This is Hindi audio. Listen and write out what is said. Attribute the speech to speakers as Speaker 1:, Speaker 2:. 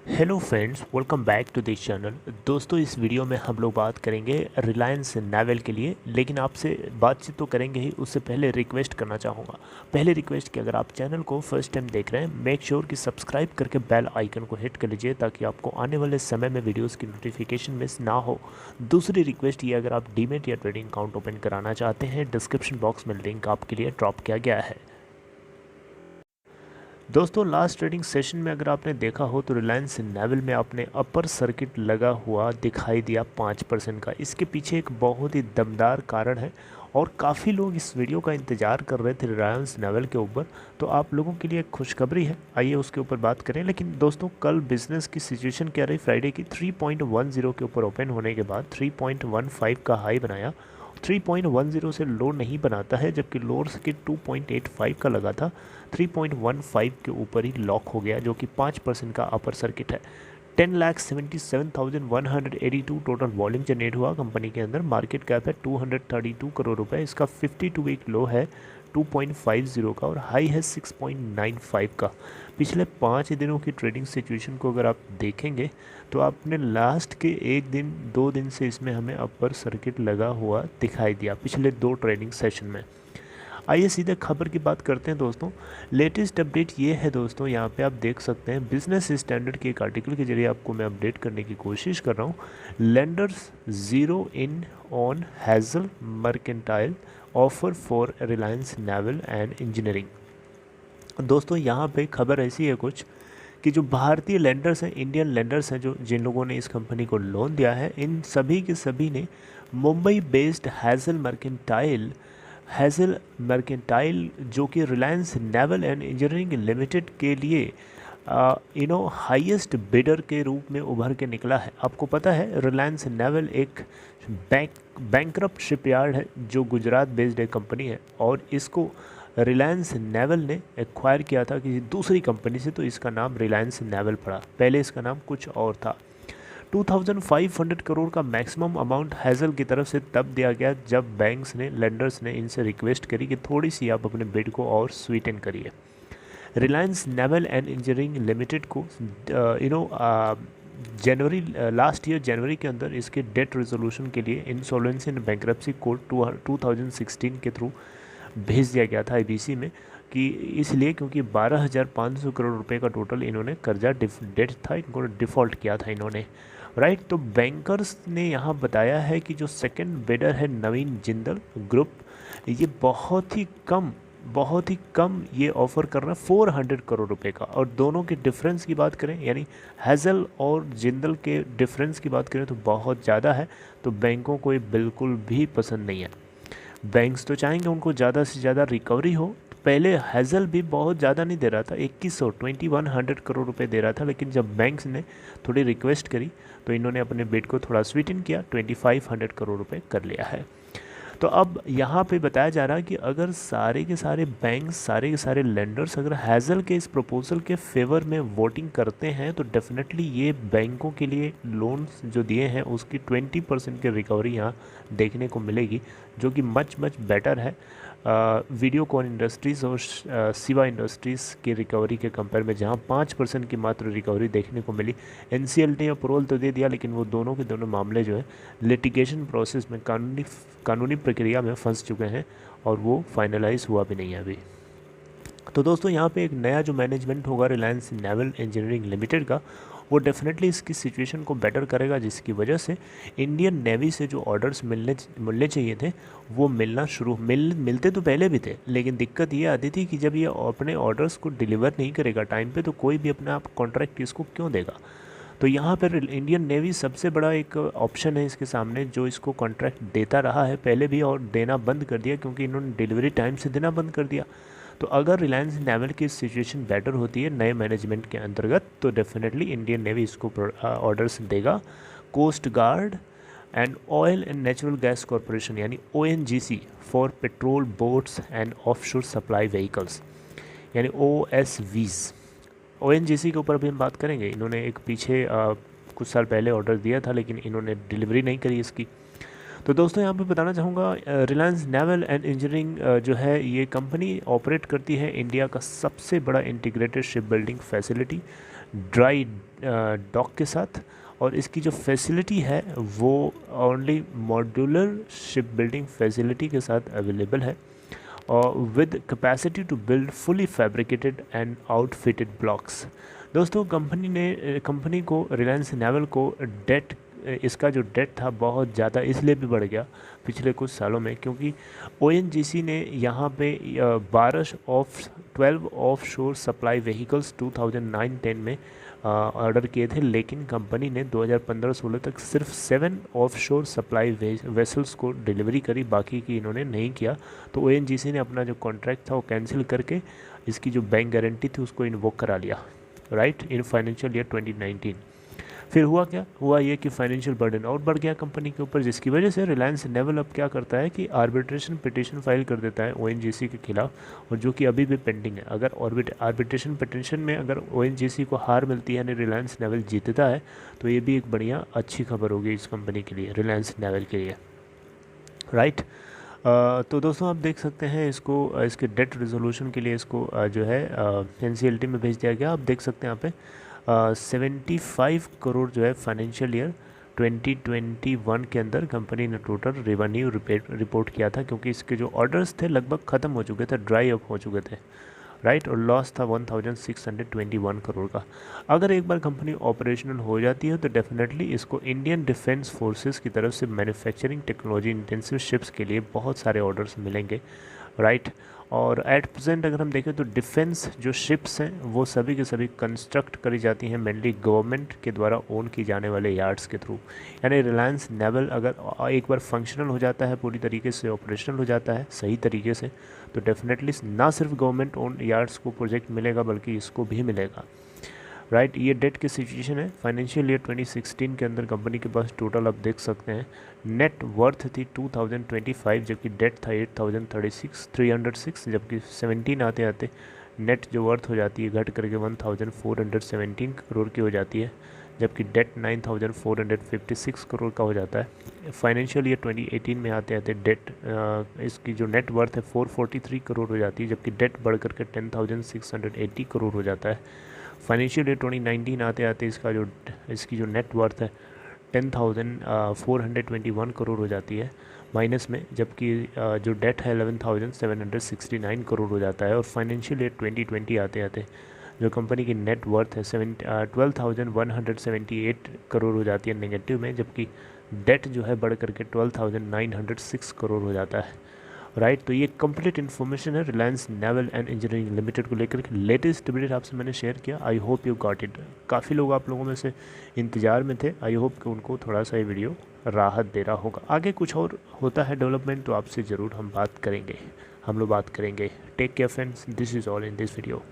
Speaker 1: Hello friends, welcome back to this channel. दोस्तों, इस वीडियो में हम लोग बात करेंगे रिलायंस नेवल के लिए, लेकिन आपसे बातचीत तो करेंगे ही, उससे पहले रिक्वेस्ट करना चाहूँगा। पहले रिक्वेस्ट कि अगर आप चैनल को फर्स्ट टाइम देख रहे हैं, मेक श्योर कि सब्सक्राइब करके बेल आइकन को हिट कर लीजिए ताकि आपको आने वाले समय में वीडियोज़ की नोटिफिकेशन मिस ना हो। दूसरी रिक्वेस्ट ये, अगर आप डीमेट या ट्रेडिंग अकाउंट ओपन कराना चाहते हैं, डिस्क्रिप्शन बॉक्स में लिंक आपके लिए ड्रॉप किया गया है। दोस्तों, लास्ट ट्रेडिंग सेशन में अगर आपने देखा हो तो रिलायंस नेवल में आपने अपर सर्किट लगा हुआ दिखाई दिया 5% का। इसके पीछे एक बहुत ही दमदार कारण है और काफ़ी लोग इस वीडियो का इंतज़ार कर रहे थे रिलायंस नेवल के ऊपर। तो आप लोगों के लिए एक खुशखबरी है, आइए उसके ऊपर बात करें। लेकिन दोस्तों, कल बिजनेस की सिचुएशन क्या रही? फ्राइडे की 3.10 के ऊपर ओपन होने के बाद 3.15 का हाई बनाया। 3.10 से लो नहीं बनाता है, जबकि लोअर सर्किट 2.85 का लगा था। 3.15 के ऊपर ही लॉक हो गया, जो कि 5% का अपर सर्किट है। 10,77,182 टोटल वॉल्यूम जनरेट हुआ कंपनी के अंदर। मार्केट कैप है 232 करोड़ रुपए। इसका 52 वीक लो है 2.50 का और हाई है 6.95 का। पिछले 5 दिनों की ट्रेडिंग सिचुएशन को अगर आप देखेंगे तो आपने लास्ट के 1 दिन 2 दिन से इसमें हमें अपर सर्किट लगा हुआ दिखाई दिया पिछले 2 ट्रेडिंग सेशन में। आइए सीधे खबर की बात करते हैं दोस्तों। लेटेस्ट अपडेट ये है दोस्तों, यहाँ पे आप देख सकते हैं बिजनेस स्टैंडर्ड के एक आर्टिकल के जरिए आपको मैं अपडेट करने की कोशिश कर रहा हूँ। Lenders zero in on hassle mercantile offer for Reliance naval and engineering. दोस्तों, यहाँ पे खबर ऐसी है कुछ कि जो भारतीय लेंडर्स हैं, इंडियन लेंडर्स हैं, जो जिन लोगों ने इस कंपनी को लोन दिया है, इन सभी के सभी ने मुंबई बेस्ड हैज़ल मर्केंटाइल जो कि Reliance naval and engineering limited के लिए हाईएस्ट बिडर के रूप में उभर के निकला है। आपको पता है रिलायंस नेवल एक बैंकरप्ट शिपयार्ड है जो गुजरात बेस्ड एक कंपनी है और इसको रिलायंस नेवल ने एक्वायर किया था किसी दूसरी कंपनी से, तो इसका नाम रिलायंस नेवल पड़ा। पहले इसका नाम कुछ और था। 2500 करोड़ का मैक्सिमम अमाउंट हैज़ल की तरफ से तब दिया गया जब बैंक्स ने, लेंडर्स ने इनसे रिक्वेस्ट करी कि थोड़ी सी आप अपने बिड को और स्वीटन करिए। Reliance naval and engineering limited को जनवरी लास्ट ईयर जनवरी के अंदर इसके डेट रेजोल्यूशन के लिए इंसॉल्वेंसी एंड बैंक्रप्सी कोड 2016 के थ्रू भेज दिया गया था आईबीसी में, कि इसलिए क्योंकि 12,500 करोड़ रुपए का टोटल इन्होंने कर्जा डेट था, इनको डिफ़ॉल्ट किया था इन्होंने, राइट। तो बैंकर्स ने यहाँ बताया है कि जो सेकंड बिडर है नवीन जिंदल ग्रुप, ये बहुत ही कम ये ऑफ़र कर रहा है 400 करोड़ रुपए का। और दोनों के डिफरेंस की बात करें, यानी हैज़ल और जिंदल के डिफरेंस की बात करें तो बहुत ज़्यादा है। तो बैंकों को ये बिल्कुल भी पसंद नहीं है। बैंक्स तो चाहेंगे उनको ज़्यादा से ज़्यादा रिकवरी हो। पहले हैज़ल भी बहुत ज़्यादा नहीं दे रहा था, 2100 करोड़ रुपए दे रहा था, लेकिन जब बैंक्स ने थोड़ी रिक्वेस्ट करी तो इन्होंने अपने बिड को थोड़ा स्वीटन किया, 2500 करोड़ रुपए कर लिया है। तो अब यहाँ पे बताया जा रहा है कि अगर सारे के सारे बैंक, सारे के सारे लेंडर्स अगर हैज़ल के इस प्रपोजल के फेवर में वोटिंग करते हैं तो डेफिनेटली ये बैंकों के लिए लोन्स जो दिए हैं उसकी 20% की रिकवरी यहाँ देखने को मिलेगी, जो कि मच बेटर है वीडियोकॉन इंडस्ट्रीज़ और सिवा इंडस्ट्रीज़ की रिकवरी के कंपेयर में, जहाँ 5% की मात्र रिकवरी देखने को मिली। एनसीएलटी अप्रूवल तो दे दिया, लेकिन वो दोनों के दोनों मामले जो है लिटिगेशन प्रोसेस में, कानूनी प्रक्रिया में फंस चुके हैं और वो फाइनलाइज हुआ भी नहीं है अभी। तो दोस्तों, यहाँ पे एक नया जो मैनेजमेंट होगा रिलायंस नेवल इंजीनियरिंग लिमिटेड का, वो डेफिनेटली इसकी सिचुएशन को बेटर करेगा, जिसकी वजह से इंडियन नेवी से जो ऑर्डर्स मिलने चाहिए थे वो मिलते तो पहले भी थे, लेकिन दिक्कत ये आती थी कि जब ये अपने ऑर्डर्स को डिलीवर नहीं करेगा टाइम पे तो कोई भी अपना कॉन्ट्रैक्ट इसको क्यों देगा। तो यहाँ पर इंडियन नेवी सबसे बड़ा एक ऑप्शन है इसके सामने, जो इसको कॉन्ट्रैक्ट देता रहा है पहले भी और देना बंद कर दिया क्योंकि इन्होंने डिलीवरी टाइम से देना बंद कर दिया। तो अगर रिलायंस नेवल की सिचुएशन बेटर होती है नए मैनेजमेंट के अंतर्गत तो डेफिनेटली इंडियन नेवी इसको ऑर्डर्स देगा। Coast guard and oil and natural gas corporation यानी ONGC for patrol boats and offshore supply vehicles यानी ओएसवीज, ओएनजीसी के ऊपर भी हम बात करेंगे। इन्होंने एक पीछे कुछ साल पहले ऑर्डर दिया था, लेकिन इन्होंने डिलीवरी नहीं करी इसकी। तो दोस्तों, यहाँ पे बताना चाहूँगा रिलायंस नेवल एंड इंजीनियरिंग जो है ये कंपनी ऑपरेट करती है इंडिया का सबसे बड़ा integrated ship building facility dry dock के साथ, और इसकी जो फैसिलिटी है वो only modular ship building facility के साथ अवेलेबल है, और with capacity to build fully fabricated and outfitted blocks. दोस्तों कंपनी को रिलायंस नेवल को डेट, इसका जो डेट था बहुत ज़्यादा इसलिए भी बढ़ गया पिछले कुछ सालों में, क्योंकि ONGC ने यहाँ पे 12 ऑफ शोर सप्लाई व्हीकल्स 2009-10 में ऑर्डर किए थे, लेकिन कंपनी ने 2015-16 तक सिर्फ 7 ऑफ शोर सप्लाई वेसल्स को डिलीवरी करी, बाकी की इन्होंने नहीं किया। तो ONGC ने अपना जो कॉन्ट्रैक्ट था वो कैंसिल करके इसकी जो बैंक गारंटी थी उसको इन्वोक करा लिया, राइट, इन फाइनेंशियल ईयर 2019। फिर हुआ क्या, हुआ ये कि फाइनेंशियल बर्डन और बढ़ गया कंपनी के ऊपर, जिसकी वजह से रिलायंस नेवल अब क्या करता है कि आर्बिट्रेशन पिटिशन फाइल कर देता है ONGC के खिलाफ, और जो कि अभी भी पेंडिंग है। अगर आर्बिट्रेशन पिटिशन में अगर ONGC को हार मिलती है, यानी रिलायंस नेवल जीतता है, तो ये भी एक बढ़िया अच्छी खबर होगी इस कंपनी के लिए, रिलायंस नेवल के लिए, राइट। तो दोस्तों आप देख सकते हैं इसको, इसके डेट रिजोल्यूशन के लिए इसको जो है NCLT में भेज दिया गया। आप देख सकते हैं यहाँ पे 75 करोड़ जो है फाइनेंशियल ईयर 2021 के अंदर कंपनी ने टोटल रेवेन्यू रिपोर्ट किया था, क्योंकि इसके जो ऑर्डर्स थे लगभग ख़त्म हो चुके थे, ड्राई अप हो चुके थे, राइट, और लॉस था 1621 करोड़ का। अगर एक बार कंपनी ऑपरेशनल हो जाती है तो डेफिनेटली इसको इंडियन डिफेंस फोर्सेस की तरफ से मैन्युफैक्चरिंग टेक्नोलॉजी इंटेंसिव शिप्स के लिए बहुत सारे ऑर्डर्स मिलेंगे, राइट। और एट प्रेजेंट अगर हम देखें तो डिफेंस जो शिप्स हैं वो सभी के सभी कंस्ट्रक्ट करी जाती हैं मेनली गवर्नमेंट के द्वारा ओन की जाने वाले यार्ड्स के थ्रू, यानी रिलायंस नेवल अगर एक बार फंक्शनल हो जाता है, पूरी तरीके से ऑपरेशनल हो जाता है सही तरीके से, तो डेफिनेटली ना सिर्फ गवर्नमेंट ओन यार्ड्स को प्रोजेक्ट मिलेगा बल्कि इसको भी मिलेगा, राइट। ये डेट की सिचुएशन है। फाइनेंशियल ईयर 2016 के अंदर कंपनी के पास टोटल आप देख सकते हैं नेट वर्थ थी 2025, जबकि डेट था 306, जबकि 17 आते आते नेट जो वर्थ हो जाती है घट करके 1417 करोड़ की हो जाती है, जबकि डेट 9456 करोड़ का हो जाता है। फाइनेंशियल ईयर 2018 में आते आते डेट इसकी जो नेट वर्थ है 443 करोड़ हो जाती है, जबकि डेट बढ़ करके 10,680 करोड़ हो जाता है। फाइनेंशियल ईयर 2019 आते आते इसकी जो नेट वर्थ है 10,421 करोड़ हो जाती है माइनस में, जबकि जो डेट है 11,769 करोड़ हो जाता है। और फाइनेंशियल ईयर 2020 आते आते जो कंपनी की नेट वर्थ है 12,178 करोड़ हो जाती है नेगेटिव में, जबकि डेट जो है बढ़ करके 12,906 करोड़ हो जाता है, राइट। तो ये कंप्लीट इन्फॉर्मेशन है Reliance naval and engineering limited को लेकर के लेटेस्ट अपडेट आपसे मैंने शेयर किया। I hope you got it. काफ़ी लोग आप लोगों में से इंतज़ार में थे, आई होप कि उनको थोड़ा सा ये वीडियो राहत दे रहा होगा। आगे कुछ और होता है डेवलपमेंट तो आपसे ज़रूर हम लोग बात करेंगे। Take care friends, this is all in this video.